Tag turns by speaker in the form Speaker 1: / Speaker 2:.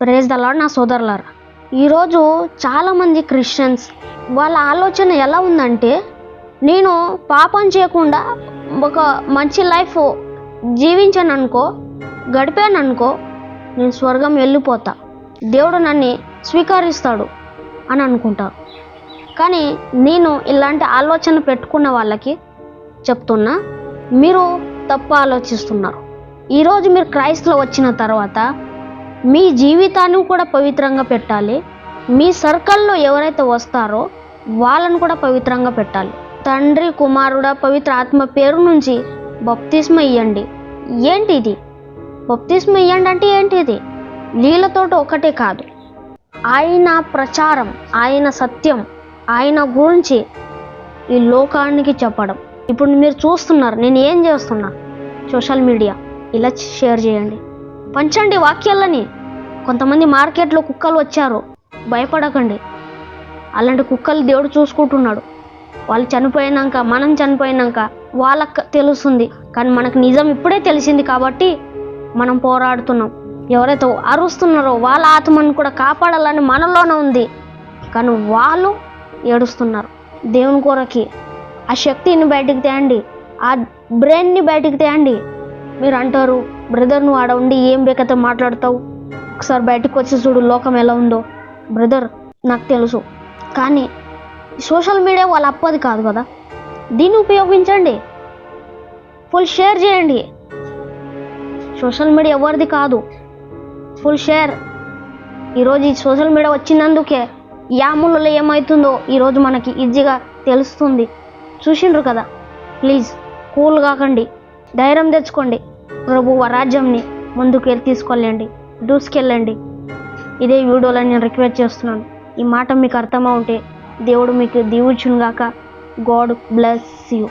Speaker 1: Praise the lord నా సోదరులారా. ఈరోజు చాలామంది క్రిస్టియన్స్ వాళ్ళ ఆలోచన ఎలా ఉందంటే, నేను పాపం చేయకుండా ఒక మంచి లైఫ్ జీవించాను అనుకో, గడిపాను అనుకో, నేను స్వర్గం వెళ్ళిపోతా, దేవుడు నన్ను స్వీకరిస్తాడు అని అనుకుంటారు. కానీ నేను ఇలాంటి ఆలోచన పెట్టుకున్న వాళ్ళకి చెప్తున్నా, మీరు తప్పు ఆలోచిస్తున్నారు. ఈరోజు మీరు క్రైస్ట్లో వచ్చిన తర్వాత మీ జీవితాన్ని కూడా పవిత్రంగా పెట్టాలి. మీ సర్కిల్లో ఎవరైతే వస్తారో వాళ్ళను కూడా పవిత్రంగా పెట్టాలి. తండ్రి, కుమారుడ, పవిత్ర ఆత్మ పేరు నుంచి బప్తిస్మ ఇవ్వండి. ఏంటి ఇది? బప్తిస్మ ఇవ్వండి అంటే ఏంటిది? నీళ్ళతోటి ఒకటే కాదు, ఆయన ప్రచారం, ఆయన సత్యం, ఆయన గురించి ఈ లోకానికి చెప్పడం. ఇప్పుడు మీరు చూస్తున్నారు నేను ఏం చేస్తున్నా, సోషల్ మీడియా ఇలా షేర్ చేయండి, పంచండి వాక్యాలని. కొంతమంది మార్కెట్లో కుక్కలు వచ్చారు, భయపడకండి. అలాంటి కుక్కలు దేవుడు చూసుకుంటున్నాడు. వాళ్ళు చనిపోయినాక, మనం చనిపోయినాక వాళ్ళకి తెలుస్తుంది. కానీ మనకు నిజం ఇప్పుడే తెలిసింది కాబట్టి మనం పోరాడుతున్నాం. ఎవరైతే అరుస్తున్నారో వాళ్ళ ఆత్మను కూడా కాపాడాలని మనలోనే ఉంది, కానీ వాళ్ళు ఏడుస్తున్నారు. దేవుని కొరకి ఆ శక్తిని బయటికి తేయండి, ఆ బ్రెయిన్ని బయటికి తేయండి. మీరు అంటారు, బ్రదర్ నువ్వు ఆడ ఉండి ఏం బేకతో మాట్లాడతావు, ఒకసారి బయటకు వచ్చి చూడు లోకం ఎలా ఉందో. బ్రదర్ నాకు తెలుసు, కానీ సోషల్ మీడియా వాళ్ళ అప్పది కాదు కదా, దీన్ని ఉపయోగించండి, ఫుల్ షేర్ చేయండి. సోషల్ మీడియా ఎవరిది కాదు, ఫుల్ షేర్. ఈరోజు ఈ సోషల్ మీడియా వచ్చినందుకే యాములలో ఏమవుతుందో ఈరోజు మనకి ఈజీగా తెలుస్తుంది. చూసిండ్రు కదా. ప్లీజ్ కూల్ కాకండి, ధైర్యం తెచ్చుకోండి. ప్రభువు రాజ్యంని ముందుకు తీసుకెళ్ళండి, దూసుకెళ్ళండి. ఇదే వీడియోలో నేను రిక్వెస్ట్ చేస్తున్నాను. ఈ మాట మీకు అర్థమవుతే దేవుడు మీకు దీవించును గాక. God bless you.